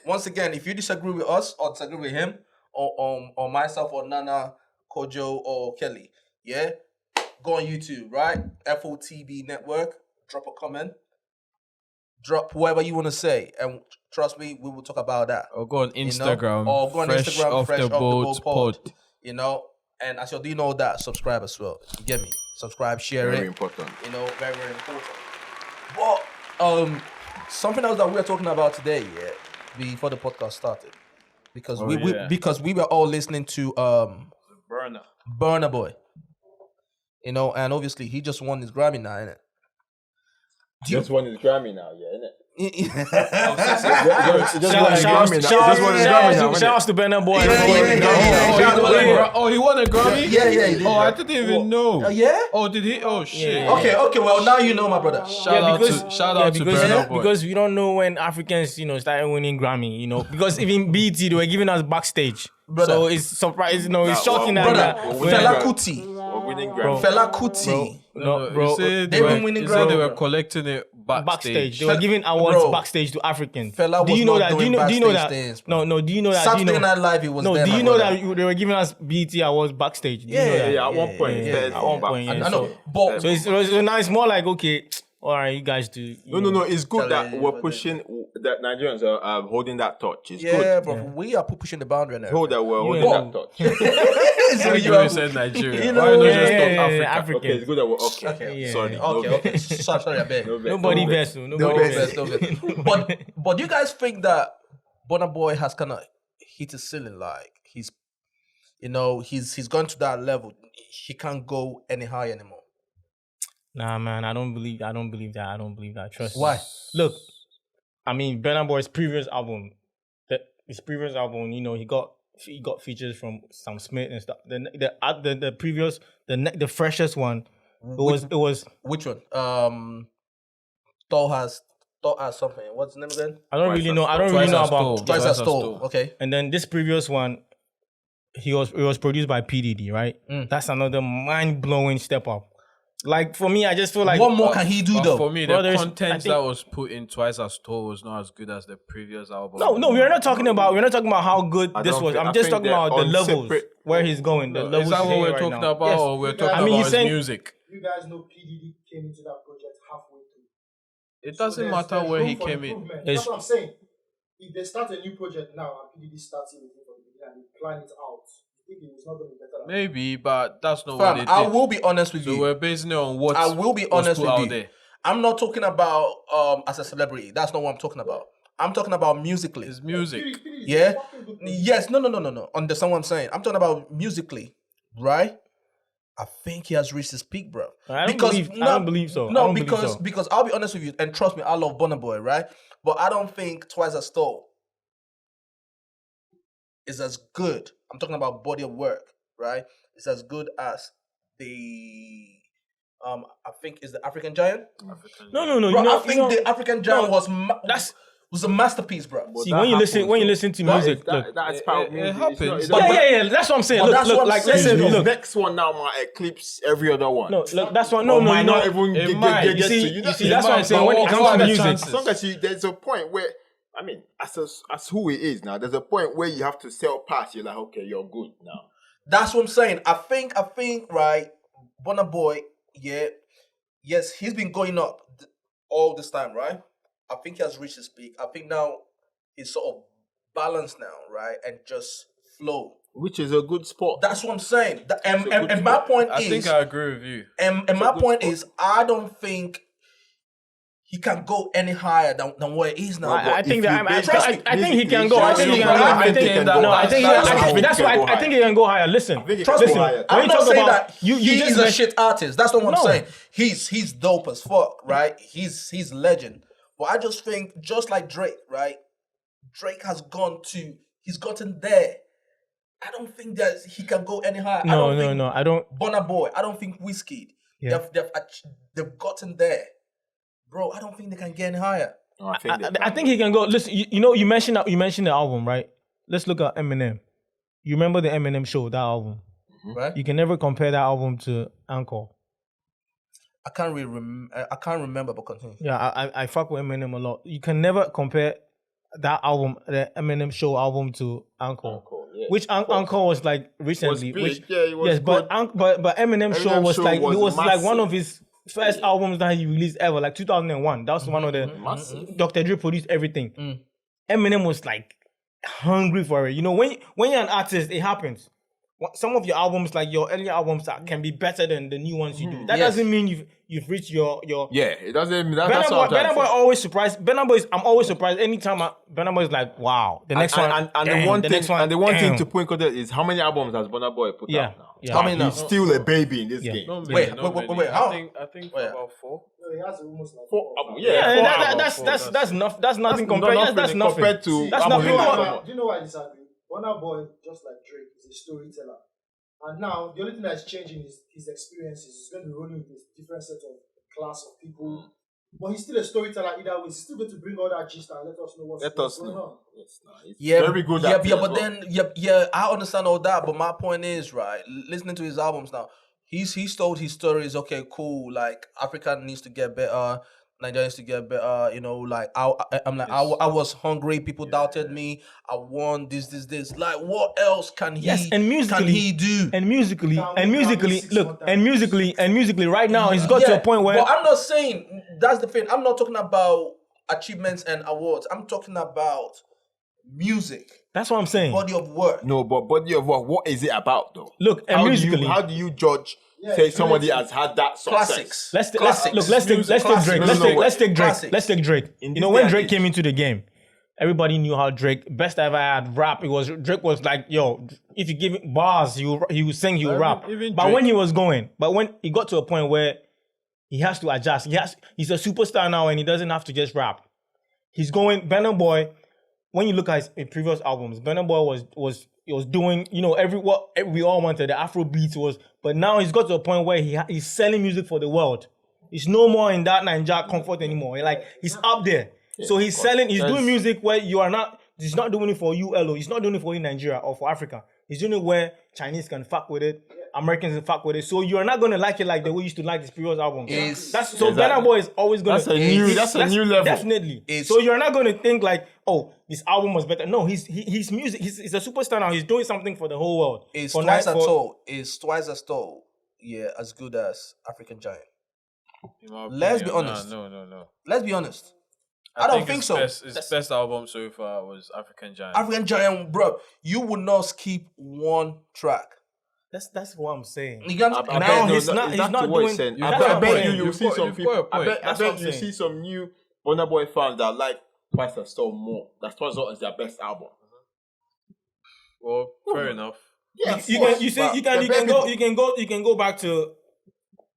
Once again, if you disagree with us or disagree with him or myself or Nana, Kojo or Kelly, yeah, go on YouTube, right? FOTB Network. Drop a comment. Drop whatever you want to say, and trust me, we will talk about that. Or go on Instagram. Or go on Instagram, Fresh Off the Boat Pod. You know, and as you do know that, subscribe as well. You get me? Subscribe, share it. Very important. You know, very, very important. But something else that we are talking about today, yeah, before the podcast started, because we were all listening to Burnaboy. You know, and obviously he just won his Grammy now, innit? Just won his Grammy now, yeah, innit? Shout out to Burnaboy. Oh, he won a Grammy? Yeah, he did. Oh, I didn't even know. Yeah? Oh, did he? Oh, shit. Yeah. Okay. Well, now you know, my brother. Shout out to Burnaboy. Because we don't know when Africans, started winning Grammy, because even BET, they were giving us backstage. Brother. So it's surprising, it's shocking that. Fela Kuti. Fela Kuti. Bro. They've been winning Grammy. They were collecting it backstage. They were giving awards backstage to Africans. Fela was not doing backstage things. No, do you know that? Saturday Night Live, it was there. No, do you know that they were giving us BET awards backstage? Yeah, at one point. At one point, I know. But so now it's more like, okay, all right, you guys do. No. It's good that we're pushing, that Nigerians are holding that torch. It's good. Yeah, bro. We are pushing the boundary now. Hold that we're holding that torch. So you said Nigeria. Why not just talk Africa? Okay, it's good that we're okay. Sorry. Okay. Sorry, I beg. Nobody best. But you guys think that Burnaboy has kind of hit a ceiling? Like he's gone to that level. He can't go any higher anymore. Nah, man, I don't believe that. Trust me. Why? Look, I mean, Burna Boy's previous album, he got features from Sam Smith and stuff. The previous, the freshest one, it was which one? Thor has something. What's the name again? I don't really know about Twice as Tall. Okay. And then this previous one, it was produced by P Diddy, right? That's another mind blowing step up. Like for me, I just feel like what more can he do though? For me, the content that was put in Twice as Tall was not as good as the previous album. No, we're not talking about how good this was. I'm just talking about the levels where he's going. The levels. Is that what we're talking about, yes. or we're talking about his music? You guys know P Diddy came into that project halfway through. It doesn't matter where he came in. That's what I'm saying. If they start a new project now and P Diddy starts it with him from the beginning and they plan it out, it's not going to be better. Maybe, but that's not what they did. I will be honest with you. So we're basing it on what I will be honest with you. There. I'm not talking about as a celebrity. That's not what I'm talking about. I'm talking about musically. It's music. Yeah? Yes. No. Understand what I'm saying? I'm talking about musically, right? I think he has reached his peak, bro. I don't believe so. No, because I'll be honest with you, and trust me, I love Burnaboy, right? But I don't think Twice as Tall is as good. I'm talking about body of work, right? It's as good as the I think is the African Giant. No. Bro, I think the African Giant was a masterpiece, bro. See, when you listen to music, that's part of music. It happens. Yeah. That's what I'm saying. Look, next one now might eclipse every other one. No, look, that's what. No, not even get to you. You see, that's what I'm saying. When it comes to music, as long as there's a point where, I mean, as who it is now, there's a point where you have to sell past. You're like, okay, you're good now. That's what I'm saying. I think, right, Burnaboy, yeah, yes, he's been going up all this time, right? I think he has reached his peak. I think now he's sort of balanced now, right, and just flow. Which is a good spot. That's what I'm saying. And my point is, I think I agree with you. And my point is, I don't think he can go any higher than where he is now. I think he can go. I think he can go. I think he can go higher. Listen. I'm not saying that he's a shit artist. That's not what I'm saying. He's dope as fuck, right? He's legend. But I just think, just like Drake, right? Drake has gotten there. I don't think that he can go any higher. No. I don't. Burnaboy, I don't think Wizkid. Yeah. They've gotten there. Bro, I don't think they can get any higher. No, I think he can go. Listen, you mentioned the album, right? Let's look at Eminem. You remember the Eminem show, that album? Right. You can never compare that album to Encore. I can't remember, but continue. Yeah, I fuck with Eminem a lot. You can never compare that album, the Eminem Show album, to Encore. Yeah. Which Encore was like recently. Was big, it was good. but Eminem Show was like one of his first albums that he released ever, like 2001. That was one of the Dr. Dre produced everything. Eminem was like hungry for it. You know, when you're an artist, it happens. Some of your albums, like your earlier albums, can be better than the new ones you do. That doesn't mean you've reached your. Yeah, it doesn't. Burna Boy always surprised. I'm always surprised anytime Burna Boy is like, wow, the next one. And the one thing to point out is how many albums has Burna Boy put out now? Yeah. How many now? He's still a baby in this game. Wait. How? I think about 4. No, he has almost like 4 albums. That's nothing compared. That's nothing compared to. That's nothing. Do you know why I disagree? Burna Boy, just like Drake, is a storyteller. And now, the only thing that's changing is his experiences. He's going to be rolling with a different set of class of people. But he's still a storyteller either way. He's still going to bring all that gist and let us know what's going on. Yes, very good. I understand all that. But my point is, right, listening to his albums now, he's told his stories, okay, cool, like Africa needs to get better. Nigeria needs to get better, you know, like I was hungry, people doubted me, I won this. Like what else can he do? And musically, right now he's got to a point where. But I'm not saying that's the thing. I'm not talking about achievements and awards. I'm talking about music. That's what I'm saying. Body of work. No, but body of work, what is it about though? Look, and musically, how do you judge? Say somebody has had that success. Classics. Let's take Drake. You know, when Drake came into the game, everybody knew how Drake best ever had rap. Drake was like, yo, if you give him bars, he would sing, he would rap. But when he got to a point where he has to adjust. He's a superstar now, and he doesn't have to just rap. He's going. Burna Boy. When you look at his previous albums, Burna Boy was doing, you know, what we all wanted. The Afro beats but now he's got to a point where he's selling music for the world. He's no more in that Ninja comfort anymore. He's up there. Yeah, so he's doing music where he's not doing it for you, LO. He's not doing it for you, Nigeria or for Africa. He's doing it where Chinese can fuck with it, Americans can fuck with it. So you're not gonna like it like the way you used to like his previous albums. Burna Boy is always gonna. That's a new level. Definitely. So you're not gonna think like, oh, this album was better. No, he's music. He's a superstar now. He's doing something for the whole world. It's twice as tall. Yeah, as good as African Giant. Let's be honest. No. Let's be honest. I don't think so. His best album so far was African Giant. African Giant, bro. You would not skip one track. That's what I'm saying. He's not doing. I bet you see some people. I bet you see some new Burna Boy fans that like Twice as Tall more. That's Twice as Tall is their best album. Well, fair enough. Yes, you can go back to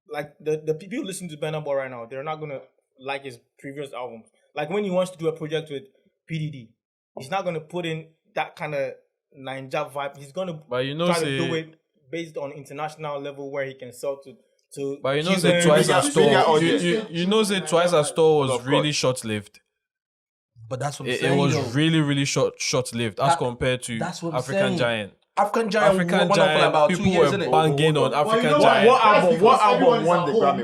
like the people listening to Burna Boy right now. They're not gonna like his previous albums. Like when he wants to do a project with PDD, he's not gonna put in that kind of Ninja vibe. He's gonna try to do it based on international level where he can sell to. But you know, say Twice as Tall. You know, say Twice as Tall was really short lived. But that's what I'm it saying. It was really short lived as compared to African Giant. African Giant went on for about 2 years, people were banging on African Giant. What album won the Grammy?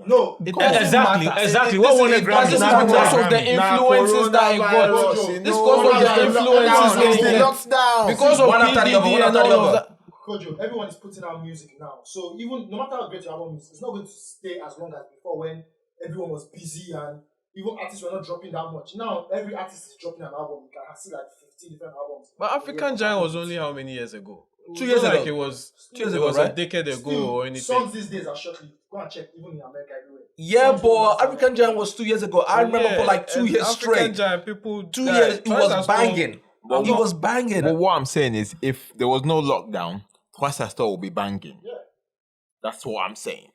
No, exactly. What won the Grammy? This is because of the influences that he got. This because of the influences that he got. Because of PDD and all of that. Kojo, everyone is putting out music now. So even no matter how great your album is, it's not going to stay as long as before when everyone was busy and even artists were not dropping that much. Now every artist is dropping an album. You can see like 50 different albums. But African Giant was only how many years ago? 2 years ago. Like it was 2 years ago, right? A decade ago or anything. Songs these days are shortly. Go and check, even in America, everywhere. Yeah, but African Giant was 2 years ago. I remember for like 2 years straight. African Giant, people 2 years, it was banging. It was banging. But what I'm saying is, if there was no lockdown, Twice as Tall will be banging. Yeah. That's what I'm saying.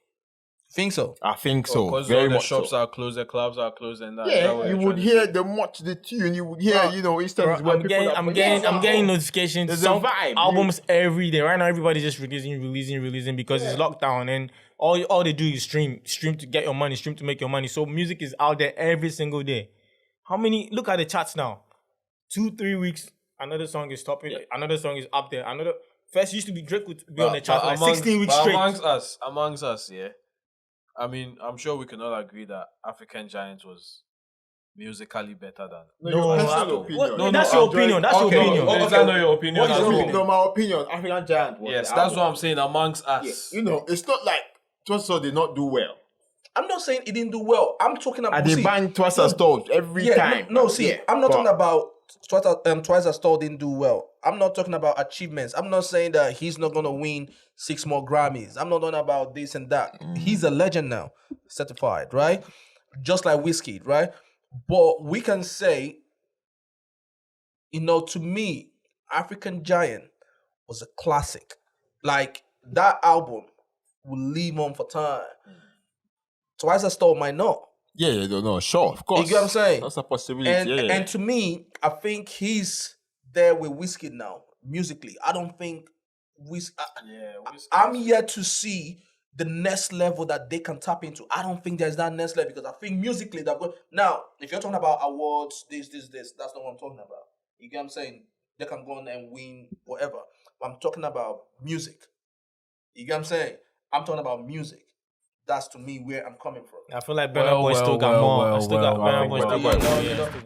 Think so? I think so. Because very all the much shops so. are closed, the clubs are closed, and that. Yeah, you would hear the tune. You would hear, instances where I'm getting notifications. There's some a vibe. albums every day. Right now, everybody's just releasing because it's lockdown, and all they do is stream to get your money, stream to make your money. So music is out there every single day. How many? Look at the charts now. 2-3 weeks, another song is topping. Another song is up there. First used to be Drake would be on the chart like 16 weeks straight. Amongst us, yeah. I mean, I'm sure we can all agree that African Giant was musically better than. No, that's your opinion. That's your opinion. Is that not your opinion? What's your opinion? No, my opinion. African Giant was. Yes, that's what I'm saying. Amongst us, it's not like Twister did not do well. I'm not saying he didn't do well. I'm talking about. They ban Twister stalled every time. I'm not talking about Twister Stall didn't do well. I'm not talking about achievements. I'm not saying that he's not gonna win 6 more Grammys. I'm not talking about this and that. He's a legend now, certified, right? Just like Wizkid, right? But we can say, to me, African Giant was a classic. Like, that album will live on for time. Twice a Store might not. Yeah, no, sure, of course. You get what I'm saying? That's a possibility. And to me, I think he's there with Wizkid now, musically. I don't think I'm yet to see the next level that they can tap into. I don't think there's that next level because I think musically now, if you're talking about awards, this, that's not what I'm talking about. You get what I'm saying? They can go on and win whatever. But I'm talking about music. You get what I'm saying? I'm talking about music. That's to me where I'm coming from. I feel like Burnaboy still got more.